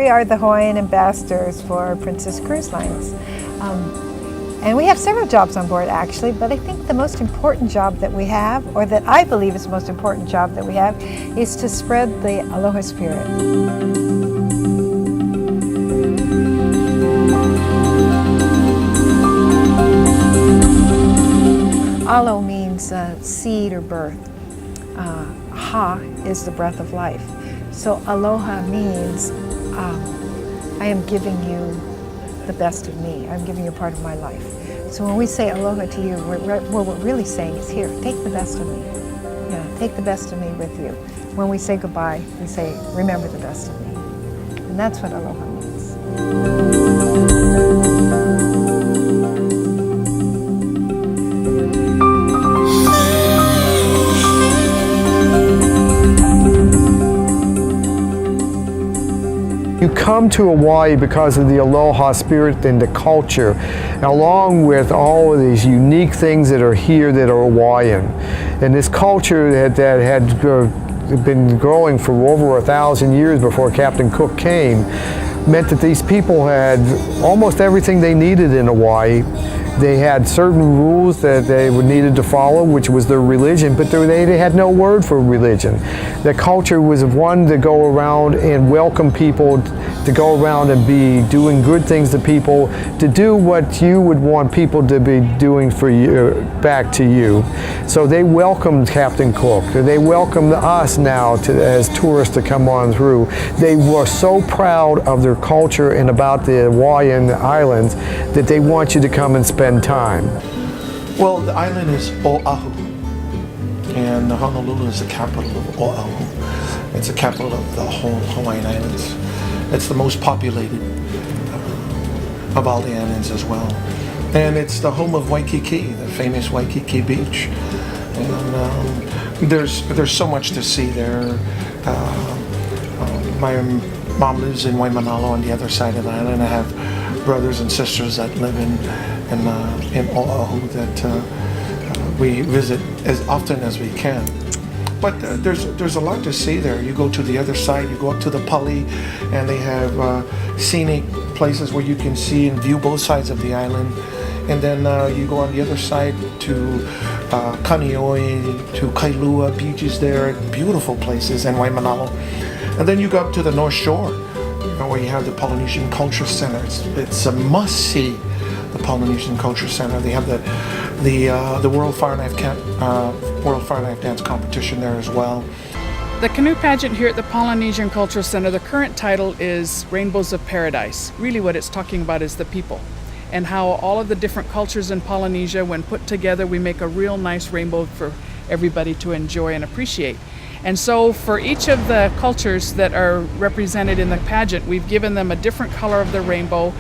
we are the Hawaiian ambassadors for Princess Cruise Lines. And we have several jobs on board actually, but I think the most important job that we have, or that I believe is the most important job that we have, is to spread the aloha spirit. Alo means seed or birth. Ha is the breath of life. So aloha means I am giving you the best of me. I'm giving you a part of my life. So when we say aloha to you, what we're really saying is, here, take the best of me. Yeah, take the best of me with you. When we say goodbye, we say, remember the best of me. And that's what aloha means. You come to Hawaii because of the aloha spirit and the culture, along with all of these unique things that are here that are Hawaiian. And this culture that had been growing for over 1,000 years before Captain Cook came meant that these people had almost everything they needed in Hawaii. They had certain rules that they needed to follow, which was their religion, but they had no word for religion. The culture was one to go around and welcome people, to go around and be doing good things to people, to do what you would want people to be doing for you, back to you. So they welcomed Captain Cook. They welcomed us now as tourists to come on through. They were so proud of their culture and about the Hawaiian Islands that they want you to come and spend time. Well, the island is Oahu, and Honolulu is the capital of Oahu. It's the capital of the whole Hawaiian Islands. It's the most populated of all the islands as well. And it's the home of Waikiki, the famous Waikiki beach. And there's so much to see there. My mom lives in Waimanalo on the other side of the island. I have brothers and sisters that live in Oahu that we visit as often as we can. But there's a lot to see there. You go to the other side, you go up to the Pali, and they have scenic places where you can see and view both sides of the island. And then you go on the other side to Kaneohe, to Kailua beaches there, beautiful places, and Waimanalo. And then you go up to the North Shore, where you have the Polynesian Culture Center. It's a must-see, the Polynesian Culture Center. They have the World Fire Knife Dance competition there as well. The canoe pageant here at the Polynesian Cultural Center, the current title is Rainbows of Paradise. Really what it's talking about is the people, and how all of the different cultures in Polynesia, when put together, we make a real nice rainbow for everybody to enjoy and appreciate. And so for each of the cultures that are represented in the pageant, we've given them a different color of the rainbow,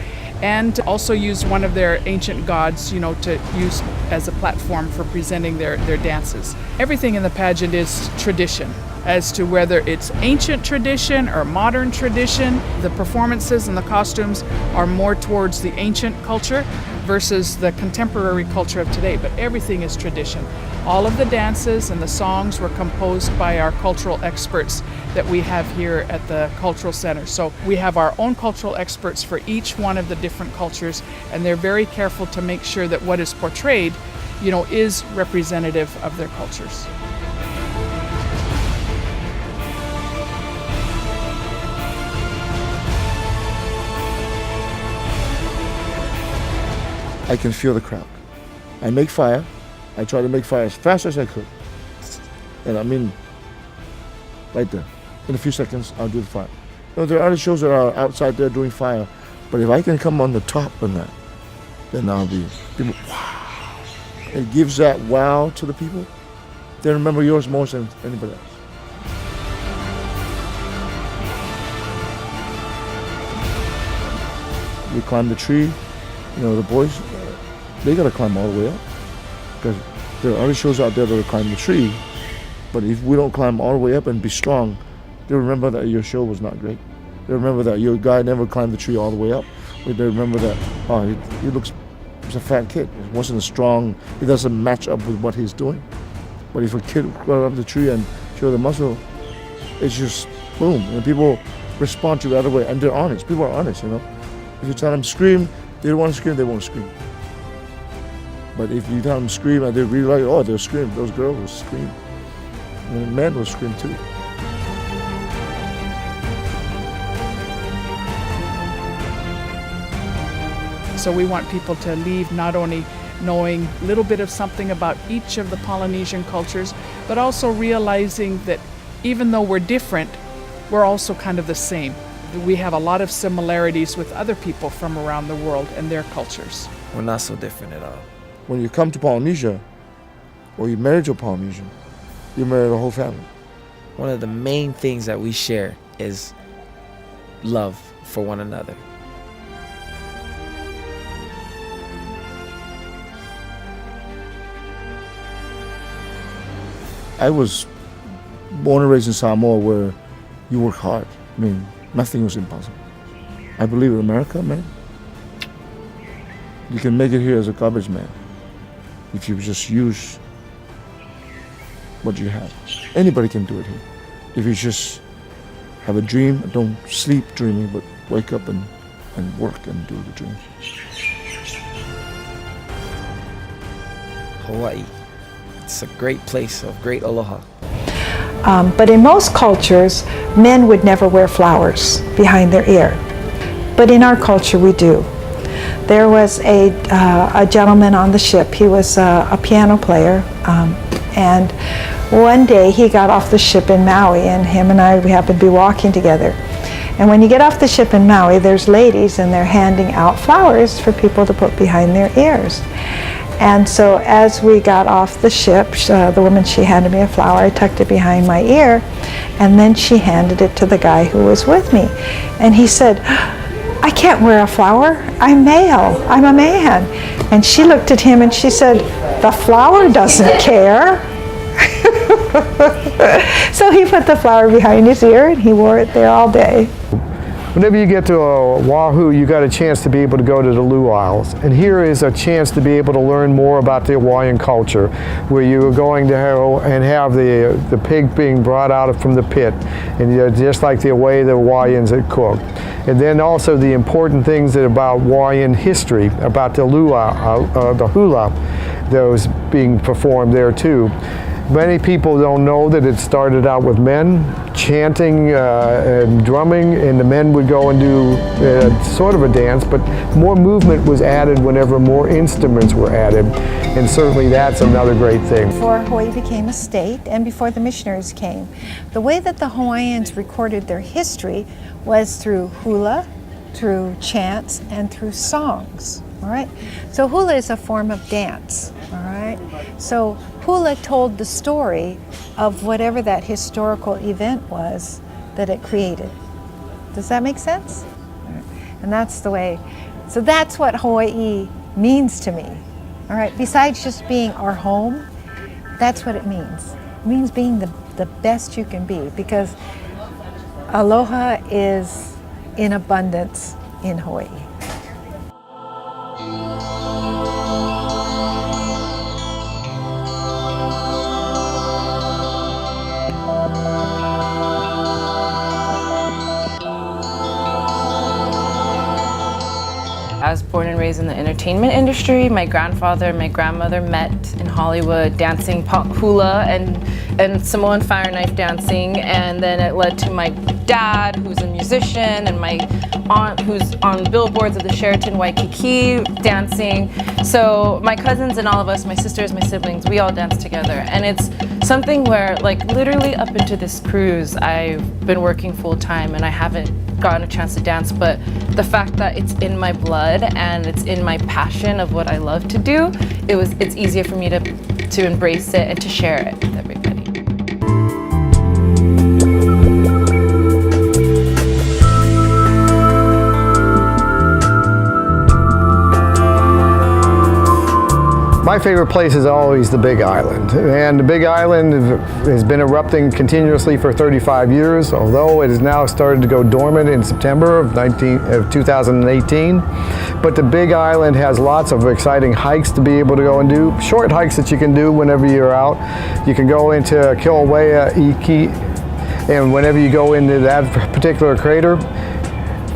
and also use one of their ancient gods, to use as a platform for presenting their dances. Everything in the pageant is tradition. As to whether it's ancient tradition or modern tradition, the performances and the costumes are more towards the ancient culture versus the contemporary culture of today, but everything is tradition. All of the dances and the songs were composed by our cultural experts that we have here at the Cultural Center. So we have our own cultural experts for each one of the different cultures, and they're very careful to make sure that what is portrayed, is representative of their cultures. I can feel the crowd. I make fire. I try to make fire as fast as I could. And I mean, right there. In a few seconds, I'll do the fire. There are other shows that are outside there doing fire, but if I can come on the top of that, then I'll be, people, wow. It gives that wow to the people. They remember yours more than anybody else. We climb the tree. The boys, they gotta climb all the way up, because there are other shows out there that'll climb the tree, but if we don't climb all the way up and be strong, they'll remember that your show was not great. They'll remember that your guy never climbed the tree all the way up. They'll remember that, he's a fat kid. He wasn't as strong. He doesn't match up with what he's doing. But if a kid got up the tree and show the muscle, it's just boom, and people respond to you right away, and they're honest. People are honest, you know. If you tell them scream, they don't want to scream, they won't scream. But if you tell them scream and they really like, oh, they'll scream. Those girls will scream. And men will scream too. So we want people to leave not only knowing a little bit of something about each of the Polynesian cultures, but also realizing that even though we're different, we're also kind of the same. We have a lot of similarities with other people from around the world and their cultures. We're not so different at all. When you come to Polynesia, or you marry to a Polynesian, you marry the whole family. One of the main things that we share is love for one another. I was born and raised in Samoa where you work hard. I mean, nothing was impossible. I believe in America, man. You can make it here as a garbage man if you just use what you have. Anybody can do it here. If you just have a dream, don't sleep dreaming, but wake up and work and do the dream. Hawaii. It's a great place of great aloha. But in most cultures, men would never wear flowers behind their ear. But in our culture, we do. There was a gentleman on the ship. He was a piano player. And one day he got off the ship in Maui, and him and I, we happened to be walking together. And when you get off the ship in Maui, there's ladies, and they're handing out flowers for people to put behind their ears. And so as we got off the ship, the woman, she handed me a flower. I tucked it behind my ear, and then she handed it to the guy who was with me. And he said, I can't wear a flower. I'm male. I'm a man. And she looked at him and she said, the flower doesn't care. So he put the flower behind his ear and he wore it there all day. Whenever you get to Oahu, you got a chance to be able to go to the Luau's. And here is a chance to be able to learn more about the Hawaiian culture, where you are going to have the pig being brought out from the pit, and just like the way the Hawaiians had cooked. And then also the important things about Hawaiian history, about the luau, the hula, that was being performed there too. Many people don't know that it started out with men chanting and drumming, and the men would go and do sort of a dance, but more movement was added whenever more instruments were added, and certainly that's another great thing. Before Hawaii became a state and before the missionaries came, the way that the Hawaiians recorded their history was through hula, through chants, and through songs. All right? So hula is a form of dance. All right? So hula told the story of whatever that historical event was that it created. Does that make sense? And that's the way. So that's what Hawaii means to me. All right? Besides just being our home, that's what it means. It means being the best you can be, because aloha is in abundance in Hawaii. I was born and raised in the entertainment industry. My grandfather and my grandmother met in Hollywood dancing hula and Samoan fire knife dancing, and then it led to my dad, who's a musician, and my aunt, who's on billboards of the Sheraton Waikiki dancing. So my cousins and all of us, my sisters, my siblings, we all dance together. And it's something where, like, literally up into this cruise, I've been working full time and I haven't gotten a chance to dance, but the fact that it's in my blood and it's in my passion of what I love to do, it's easier for me to embrace it and to share it with everybody. My favorite place is always the Big Island, and the Big Island has been erupting continuously for 35 years, although it has now started to go dormant in September of 2018. But the Big Island has lots of exciting hikes to be able to go and do, short hikes that you can do whenever you're out. You can go into Kilauea Iki, And whenever you go into that particular crater,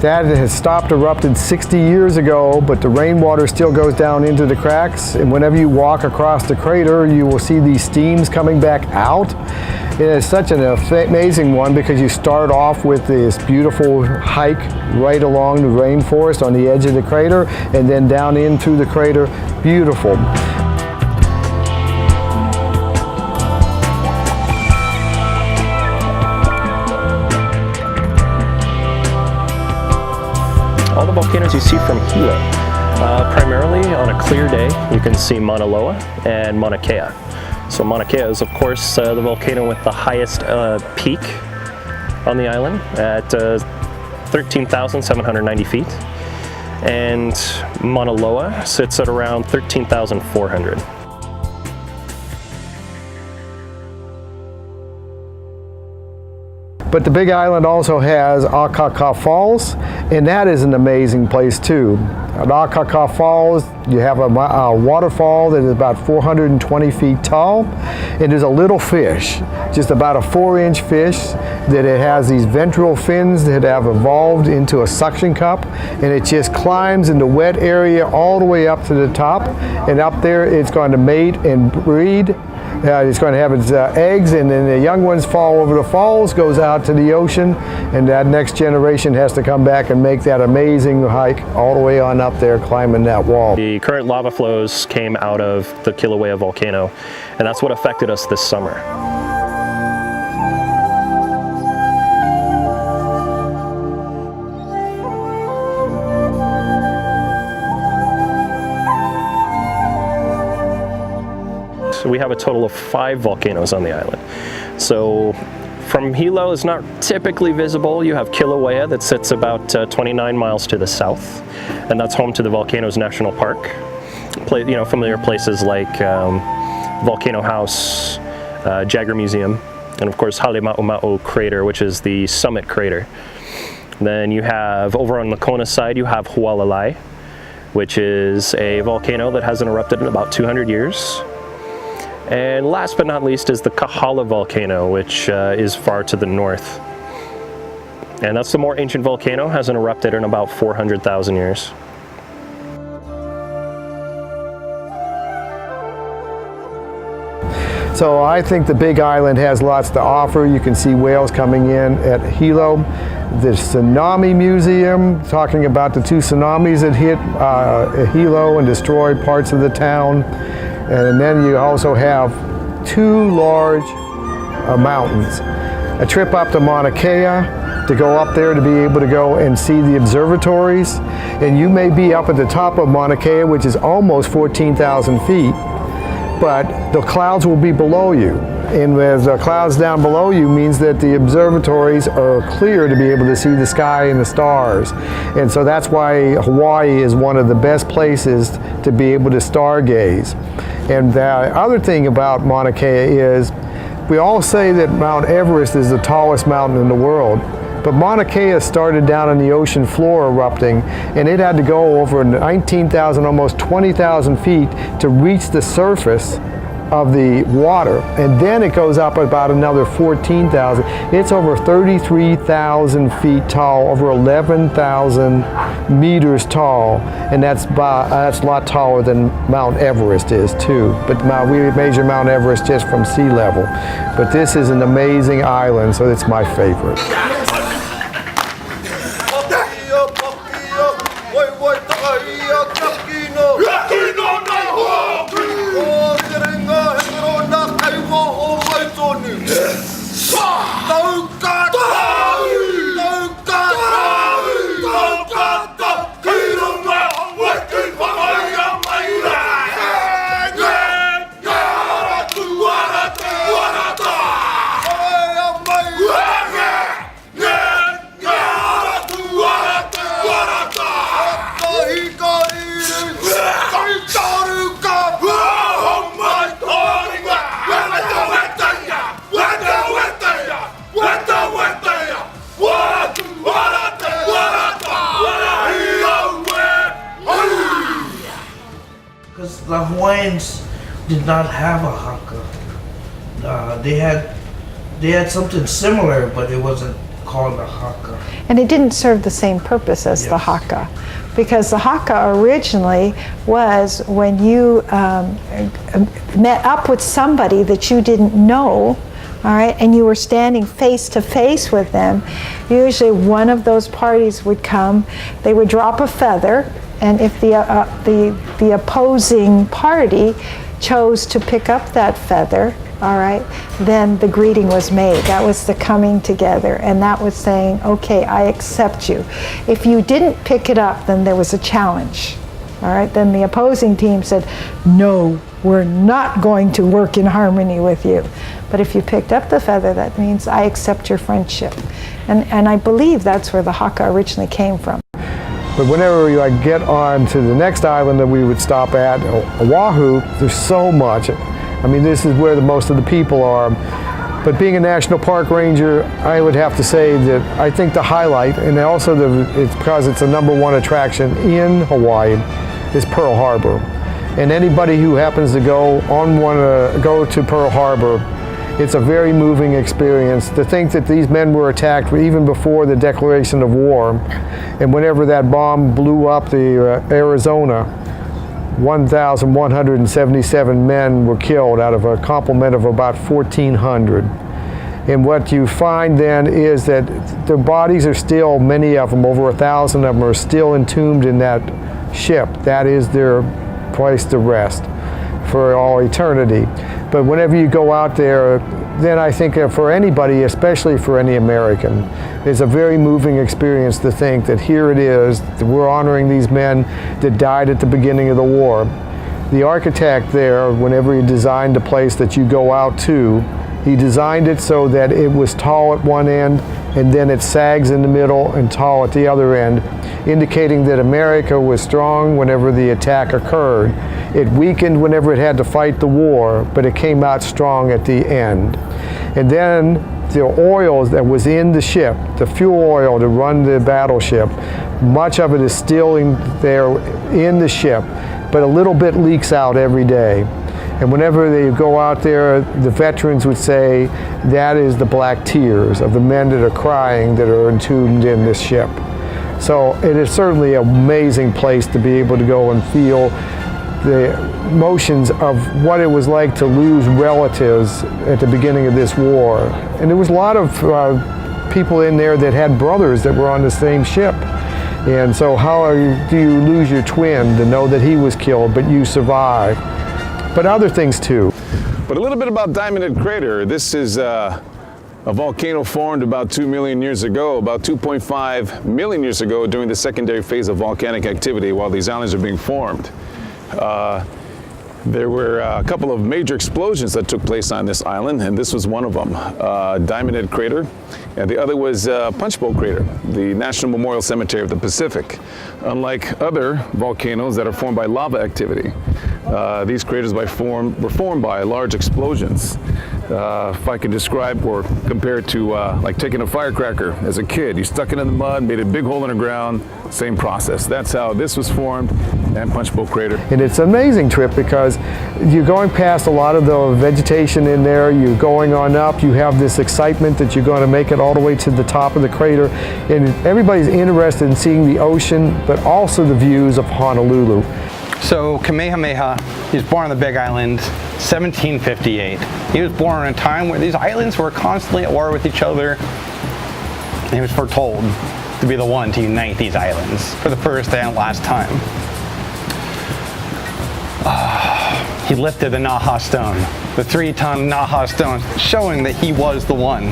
that has stopped erupted 60 years ago, but the rainwater still goes down into the cracks. And whenever you walk across the crater, you will see these steams coming back out. It is such an amazing one because you start off with this beautiful hike right along the rainforest on the edge of the crater and then down in through the crater. Beautiful. All the volcanoes you see from Hilo. Primarily on a clear day, you can see Mauna Loa and Mauna Kea. So Mauna Kea is, of course, the volcano with the highest peak on the island at 13,790 feet. And Mauna Loa sits at around 13,400. But the Big Island also has Akaka Falls, and that is an amazing place too. At Akaka Falls, you have a waterfall that is about 420 feet tall, and there's a little fish, just about a 4-inch fish, that it has these ventral fins that have evolved into a suction cup, and it just climbs in the wet area all the way up to the top, and up there it's going to mate and breed. It's going to have its eggs, and then the young ones fall over the falls, goes out to the ocean, and that next generation has to come back and make that amazing hike all the way on up there, climbing that wall. The current lava flows came out of the Kilauea volcano, and that's what affected us this summer. We have a total of 5 volcanoes on the island. So from Hilo is not typically visible. You have Kilauea that sits about 29 miles to the south, and that's home to the Volcanoes National Park. Familiar places like Volcano House, Jagger Museum, and of course Halema'uma'o crater, which is the summit crater. Then you have, over on the Kona side, you have Hualalai, which is a volcano that hasn't erupted in about 200 years. And last but not least is the Kahala volcano, which is far to the north. And that's the more ancient volcano, hasn't erupted in about 400,000 years. So I think the Big Island has lots to offer. You can see whales coming in at Hilo. The Tsunami Museum, talking about the 2 tsunamis that hit Hilo and destroyed parts of the town. And then you also have 2 large mountains. A trip up to Mauna Kea, to go up there to be able to go and see the observatories. And you may be up at the top of Mauna Kea, which is almost 14,000 feet, but the clouds will be below you. And as the clouds down below you means that the observatories are clear to be able to see the sky and the stars. And so that's why Hawaii is one of the best places to be able to stargaze. And the other thing about Mauna Kea is, we all say that Mount Everest is the tallest mountain in the world, but Mauna Kea started down on the ocean floor erupting, and it had to go over 19,000, almost 20,000 feet to reach the surface of the water, and then it goes up about another 14,000. It's over 33,000 feet tall, over 11,000 meters tall, and that's a lot taller than Mount Everest is too. But we measure Mount Everest just from sea level. But this is an amazing island, so it's my favorite. Because the Hawaiians did not have a haka. They had they had something similar, but it wasn't called a haka. And it didn't serve the same purpose as the Yes. haka, because the haka originally was when you met up with somebody that you didn't know, all right, and you were standing face to face with them. Usually one of those parties would come, they would drop a feather, and if the opposing party chose to pick up that feather, all right, then the greeting was made. That was the coming together, and that was saying, okay, I accept you. If you didn't pick it up, then there was a challenge. All right, then the opposing team said, no, we're not going to work in harmony with you. But if you picked up the feather, that means I accept your friendship. And I believe that's where the haka originally came from. But whenever we get on to the next island that we would stop at, Oahu, there's so much. I mean, this is where most of the people are. But being a national park ranger, I would have to say that I think the highlight, and also it's because it's the #1 attraction in Hawaii, is Pearl Harbor. And anybody who happens to go to Pearl Harbor, it's a very moving experience to think that these men were attacked even before the declaration of war. And whenever that bomb blew up the Arizona, 1,177 men were killed out of a complement of about 1,400. And what you find then is that their bodies are still, many of them, over 1,000 of them, are still entombed in that ship. That is their place to rest for all eternity. But whenever you go out there, then I think for anybody, especially for any American, it's a very moving experience to think that here it is, that we're honoring these men that died at the beginning of the war. The architect there, whenever he designed the place that you go out to, he designed it so that it was tall at one end and then it sags in the middle and tall at the other end, indicating that America was strong whenever the attack occurred. It weakened whenever it had to fight the war, but it came out strong at the end. And then the oil that was in the ship, the fuel oil to run the battleship, much of it is still there in the ship, but a little bit leaks out every day. And whenever they go out there, the veterans would say, that is the black tears of the men that are crying that are entombed in this ship. So it is certainly an amazing place to be able to go and feel the emotions of what it was like to lose relatives at the beginning of this war. And there was a lot of people in there that had brothers that were on the same ship. And so how do you lose your twin to know that he was killed but you survived? But other things too. But a little bit about Diamond Head Crater. This is a volcano formed about 2 million years ago, about 2.5 million years ago during the secondary phase of volcanic activity while these islands are being formed. There were a couple of major explosions that took place on this island, and this was one of them, Diamond Head Crater, and the other was Punchbowl Crater, the National Memorial Cemetery of the Pacific. Unlike other volcanoes that are formed by lava activity, these craters were formed by large explosions. If I can describe or compare it to like taking a firecracker as a kid, you stuck it in the mud, made a big hole in the ground, same process. That's how this was formed, and Punchbowl Crater. And it's an amazing trip because you're going past a lot of the vegetation in there, you're going on up, you have this excitement that you're going to make it all the way to the top of the crater, and everybody's interested in seeing the ocean, but also the views of Honolulu. So Kamehameha, he was born on the Big Island, 1758. He was born in a time where these islands were constantly at war with each other. And he was foretold to be the one to unite these islands for the first and last time. He lifted the Naha stone, the 3-ton Naha stone, showing that he was the one.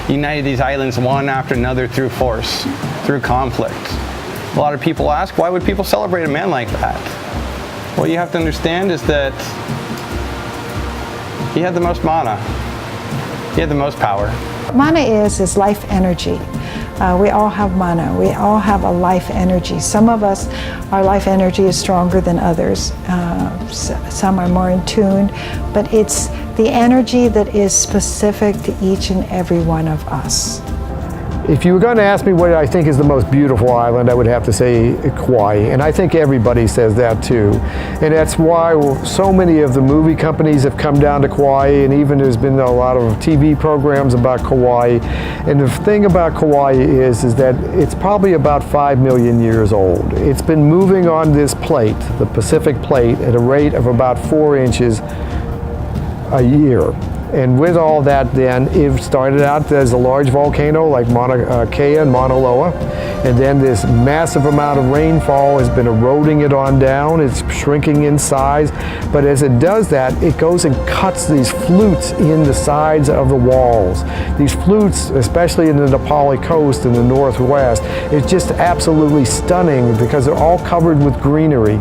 He united these islands one after another through force, through conflict. A lot of people ask, why would people celebrate a man like that? What you have to understand is that he had the most mana. He had the most power. Mana is life energy. We all have mana. We all have a life energy. Some of us, our life energy is stronger than others. Some are more in tune, but it's the energy that is specific to each and every one of us. If you were going to ask me what I think is the most beautiful island, I would have to say Kauai, and I think everybody says that too. And that's why so many of the movie companies have come down to Kauai, and even there's been a lot of TV programs about Kauai. And the thing about Kauai is that it's probably about 5 million years old. It's been moving on this plate, the Pacific plate, at a rate of about 4 inches a year. And with all that then, it started out as a large volcano like Mauna Kea and Mauna Loa. And then this massive amount of rainfall has been eroding it on down. It's shrinking in size. But as it does that, it goes and cuts these flutes in the sides of the walls. These flutes, especially in the Na Pali coast in the northwest, is just absolutely stunning because they're all covered with greenery.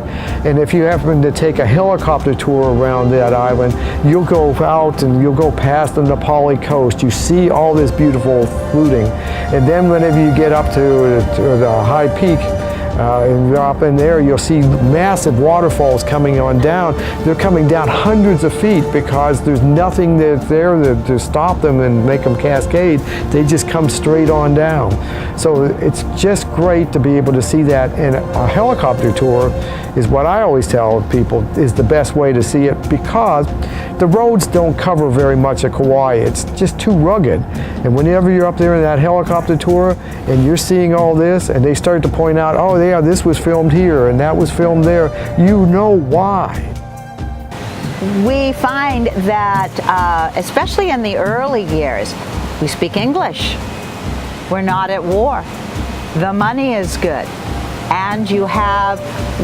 And if you happen to take a helicopter tour around that island, you'll go out and you'll go past the Na Pali coast. You see all this beautiful fluting. And then whenever you get up to the high peak, and you're up in there, you'll see massive waterfalls coming on down. They're coming down hundreds of feet because there's nothing that's there to stop them and make them cascade. They just come straight on down. So it's just great to be able to see that. And a helicopter tour is what I always tell people is the best way to see it, because the roads don't cover very much of Kauai. It's just too rugged. And whenever you're up there in that helicopter tour and you're seeing all this and they start to point out, oh yeah, this was filmed here and that was filmed there, you know why. We find that, especially in the early years, we speak English. We're not at war. The money is good. And you have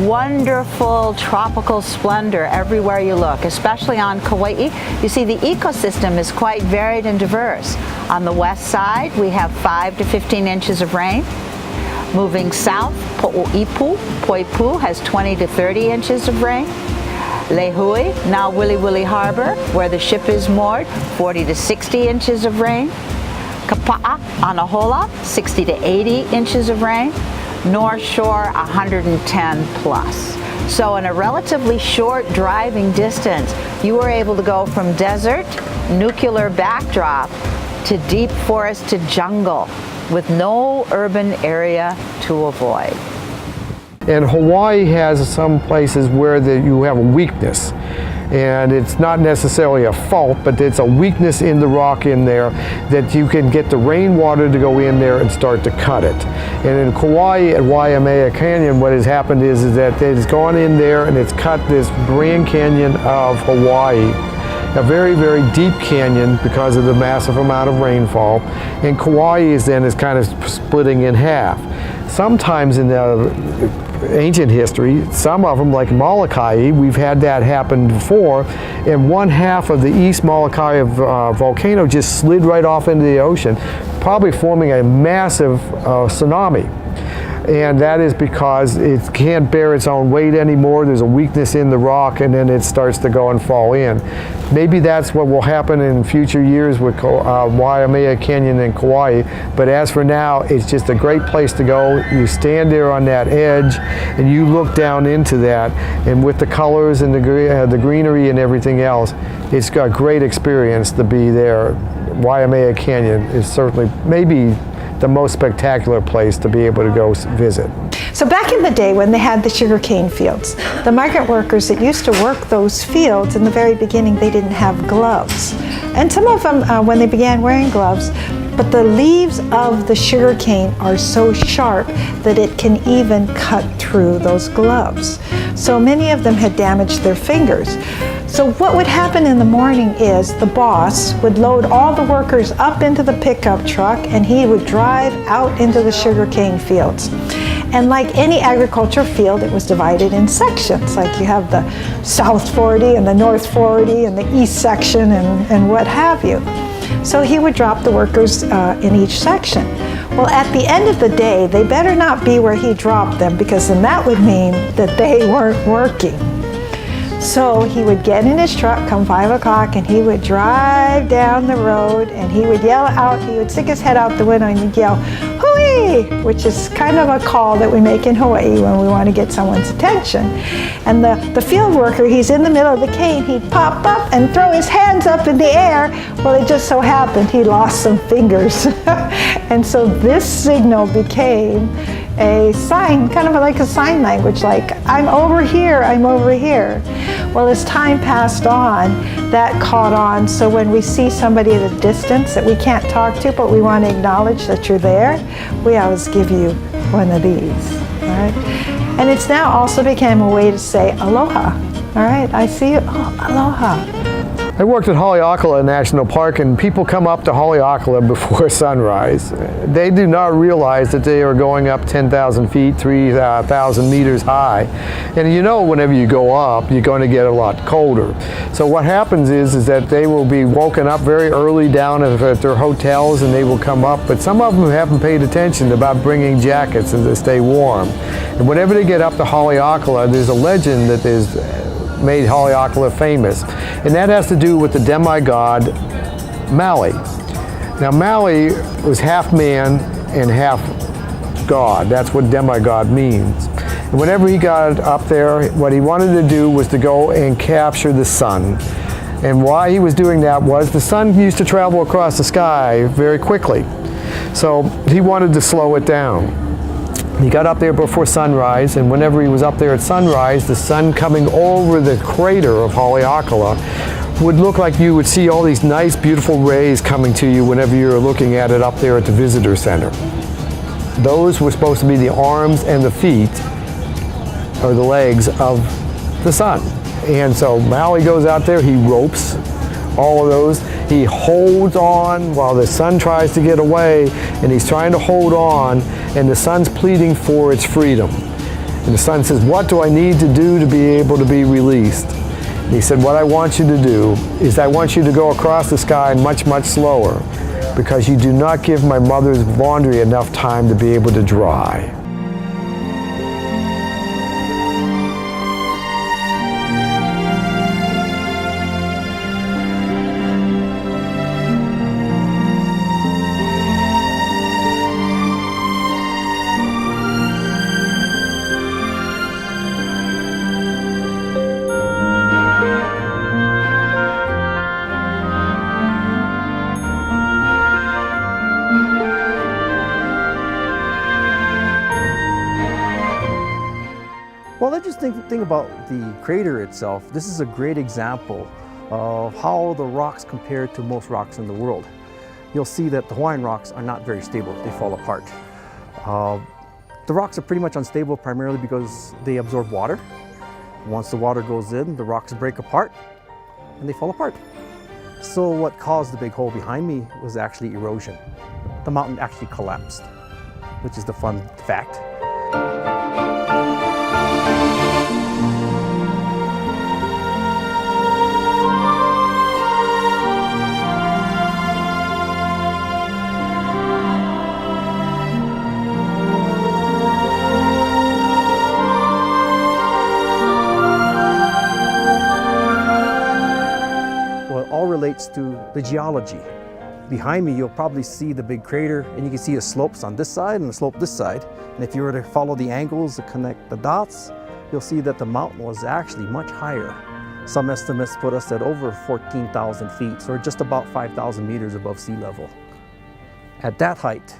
wonderful tropical splendor everywhere you look, especially on Kauai. You see, the ecosystem is quite varied and diverse. On the west side, we have 5 to 15 inches of rain. Moving south, Poipu has 20 to 30 inches of rain. Lehui, now Wili Wili Harbor, where the ship is moored, 40 to 60 inches of rain. Kapa'a, Anahola, 60 to 80 inches of rain. North Shore, 110 plus. So in a relatively short driving distance, you were able to go from desert, nuclear backdrop, to deep forested jungle with no urban area to avoid. And Hawaii has some places where you have a weakness. And it's not necessarily a fault, but it's a weakness in the rock in there that you can get the rainwater to go in there and start to cut it. And in Kauai at Waimea Canyon, what has happened is that it's gone in there and it's cut this Grand Canyon of Hawaii. A very, very deep canyon because of the massive amount of rainfall. And Kauai is kind of splitting in half. Sometimes in the ancient history, some of them, like Molokai, we've had that happen before, and one half of the East Molokai volcano just slid right off into the ocean, probably forming a massive tsunami. And that is because it can't bear its own weight anymore. There's a weakness in the rock, and then it starts to go and fall in. Maybe that's what will happen in future years with Waimea Canyon and Kauai. But as for now, it's just a great place to go. You stand there on that edge, and you look down into that. And with the colors and the greenery and everything else, it's a great experience to be there. Waimea Canyon is certainly maybe the most spectacular place to be able to go visit. So back in the day when they had the sugarcane fields, the migrant workers that used to work those fields in the very beginning, they didn't have gloves. And some of them, when they began wearing gloves, but the leaves of the sugarcane are so sharp that it can even cut through those gloves. So many of them had damaged their fingers. So what would happen in the morning is the boss would load all the workers up into the pickup truck and he would drive out into the sugarcane fields. And like any agriculture field, it was divided in sections. Like you have the South 40 and the North 40 and the East section and what have you. So he would drop the workers in each section. Well, at the end of the day, they better not be where he dropped them, because then that would mean that they weren't working. So he would get in his truck come 5 o'clock and he would drive down the road and he would yell out, he would stick his head out the window and he'd yell, "Hooey! hey, which is kind of a call that we make in Hawaii when we want to get someone's attention. And the field worker, he's in the middle of the cane, he'd pop up and throw his hands up in the air. Well, it just so happened he lost some fingers. And so this signal became a sign, kind of like a sign language, like, I'm over here, I'm over here. Well, as time passed on, that caught on, so when we see somebody at a distance that we can't talk to, but we want to acknowledge that you're there, we always give you one of these, all right? And it's now also became a way to say aloha, all right? I see you, oh, aloha. I worked at Haleakala National Park, and people come up to Haleakala before sunrise. They do not realize that they are going up 10,000 feet, 3,000 meters high. And you know, whenever you go up, you're going to get a lot colder. So what happens is that they will be woken up very early down at their hotels, and they will come up, but some of them haven't paid attention about bringing jackets and to stay warm. And whenever they get up to Haleakala, there's a legend that is made Haleakala famous, and that has to do with the demigod Maui. Now Maui was half man and half god. That's what demigod means. And whenever he got up there, what he wanted to do was to go and capture the sun. And why he was doing that was the sun used to travel across the sky very quickly, so he wanted to slow it down. He got up there before sunrise, and whenever he was up there at sunrise, the sun coming over the crater of Haleakala would look like you would see all these nice, beautiful rays coming to you whenever you were looking at it up there at the visitor center. Those were supposed to be the arms and the feet, or the legs, of the sun. And so Maui goes out there, he ropes all of those. He holds on while the sun tries to get away, and he's trying to hold on, and the sun's pleading for its freedom. And the sun says, what do I need to do to be able to be released? And he said, what I want you to do is I want you to go across the sky much, much slower, because you do not give my mother's laundry enough time to be able to dry. Well, the interesting thing about the crater itself, this is a great example of how the rocks compare to most rocks in the world. You'll see that the Hawaiian rocks are not very stable, they fall apart. The rocks are pretty much unstable primarily because they absorb water. Once the water goes in, the rocks break apart and they fall apart. So what caused the big hole behind me was actually erosion. The mountain actually collapsed, which is the fun fact. Relates to the geology. Behind me, you'll probably see the big crater, and you can see the slopes on this side and the slope this side. And if you were to follow the angles to connect the dots, you'll see that the mountain was actually much higher. Some estimates put us at over 14,000 feet, so just about 5,000 meters above sea level. At that height,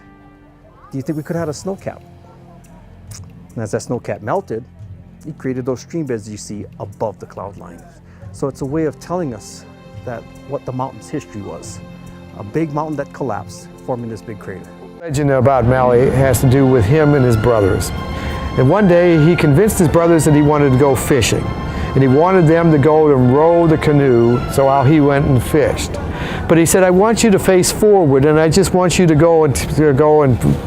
do you think we could have had a snow cap? And as that snow cap melted, it created those stream beds you see above the cloud line. So it's a way of telling us that what the mountain's history was. A big mountain that collapsed, forming this big crater. The legend about Maui has to do with him and his brothers. And one day he convinced his brothers that he wanted to go fishing. And he wanted them to go and row the canoe, so out he went and fished. But he said, I want you to face forward, and I just want you to go and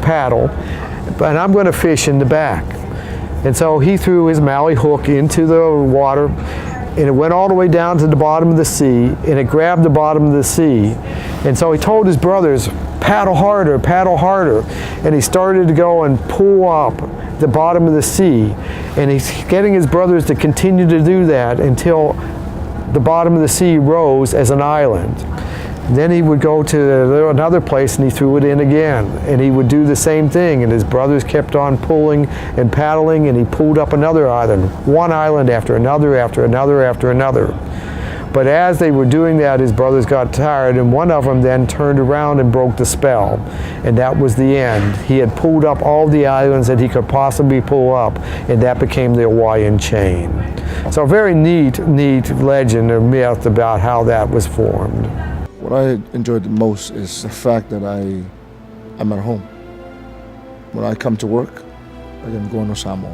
paddle, and I'm going to fish in the back. And so he threw his Maui hook into the water, and it went all the way down to the bottom of the sea, and it grabbed the bottom of the sea. And so he told his brothers, paddle harder, and he started to go and pull up the bottom of the sea, and he's getting his brothers to continue to do that until the bottom of the sea rose as an island. Then he would go to another place and he threw it in again. And he would do the same thing. And his brothers kept on pulling and paddling, and he pulled up another island, one island after another, after another, after another. But as they were doing that, his brothers got tired, and one of them then turned around and broke the spell. And that was the end. He had pulled up all the islands that he could possibly pull up, and that became the Hawaiian chain. So a very neat legend or myth about how that was formed. What I enjoyed the most is the fact that I'm at home. When I come to work, I can go to Samoa.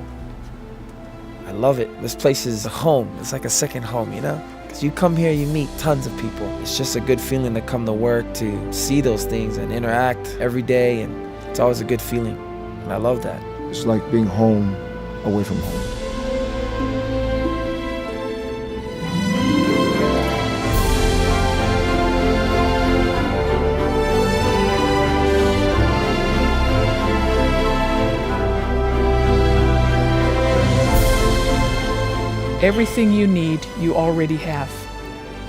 I love it. This place is a home. It's like a second home, you know? Because you come here, you meet tons of people. It's just a good feeling to come to work, to see those things and interact every day, and it's always a good feeling. And I love that. It's like being home away from home. Everything you need, you already have.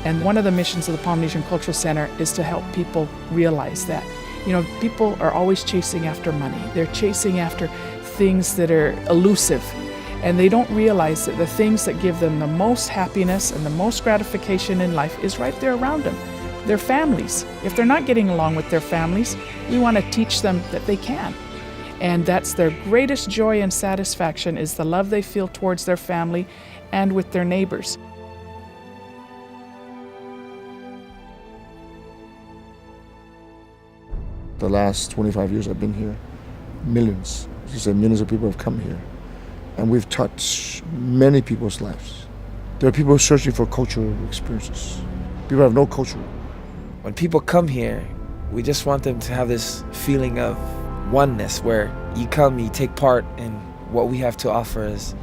And one of the missions of the Polynesian Cultural Center is to help people realize that. You know, people are always chasing after money. They're chasing after things that are elusive. And they don't realize that the things that give them the most happiness and the most gratification in life is right there around them. Their families. If they're not getting along with their families, we want to teach them that they can. And that's their greatest joy and satisfaction, is the love they feel towards their family and with their neighbors. The last 25 years I've been here, millions of people have come here. And we've touched many people's lives. There are people searching for cultural experiences. People have no culture. When people come here, we just want them to have this feeling of oneness, where you come, you take part in what we have to offer as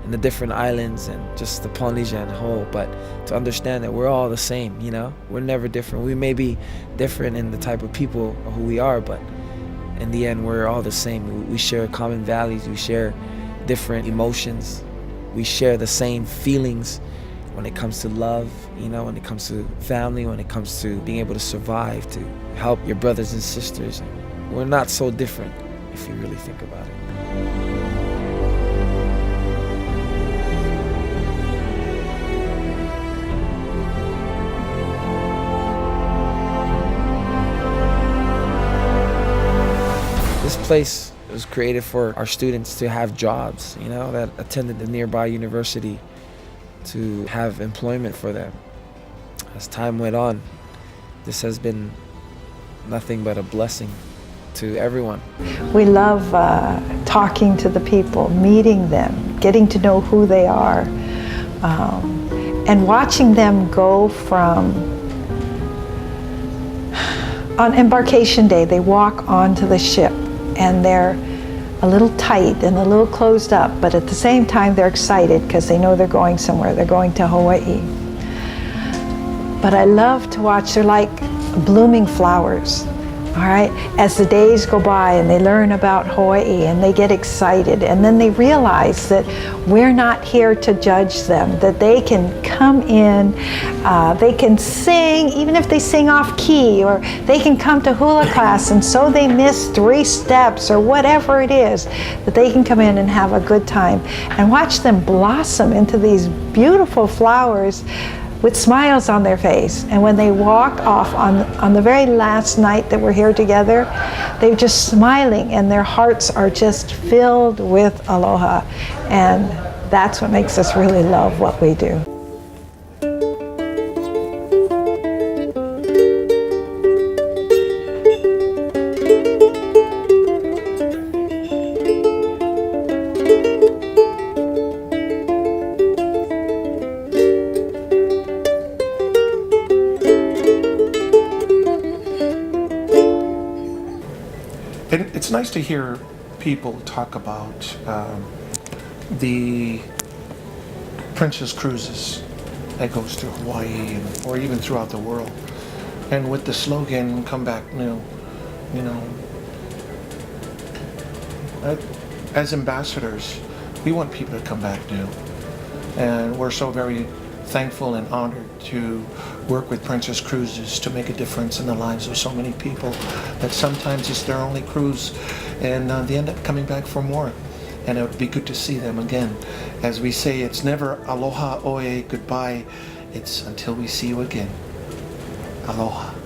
in the different islands and just the Polynesia as a whole, but to understand that we're all the same, you know? We're never different. We may be different in the type of people or who we are, but in the end, we're all the same. We share common values, we share different emotions, we share the same feelings when it comes to love, you know, when it comes to family, when it comes to being able to survive, to help your brothers and sisters. We're not so different if you really think about it. This place was created for our students to have jobs, you know, that attended the nearby university, to have employment for them. As time went on, this has been nothing but a blessing to everyone. We love talking to the people, meeting them, getting to know who they are, and watching them go from, on embarkation day, they walk onto the ship and they're a little tight and a little closed up, but at the same time they're excited because they know they're going somewhere. They're going to Hawaii. But I love to watch, they're like blooming flowers. All right, as the days go by and they learn about Hawaii and they get excited, and then they realize that we're not here to judge them, that they can come in, they can sing, even if they sing off key, or they can come to hula class and so they miss 3 steps or whatever it is, that they can come in and have a good time and watch them blossom into these beautiful flowers with smiles on their face. And when they walk off on the very last night that we're here together, they're just smiling and their hearts are just filled with aloha. And that's what makes us really love what we do. It's nice to hear people talk about the Princess Cruises that goes to Hawaii or even throughout the world, and with the slogan "Come back new," you know. As ambassadors, we want people to come back new, and we're so very thankful and honored to work with Princess Cruises to make a difference in the lives of so many people that sometimes it's their only cruise, and they end up coming back for more. And it would be good to see them again. As we say, it's never aloha oe, goodbye. It's until we see you again. Aloha.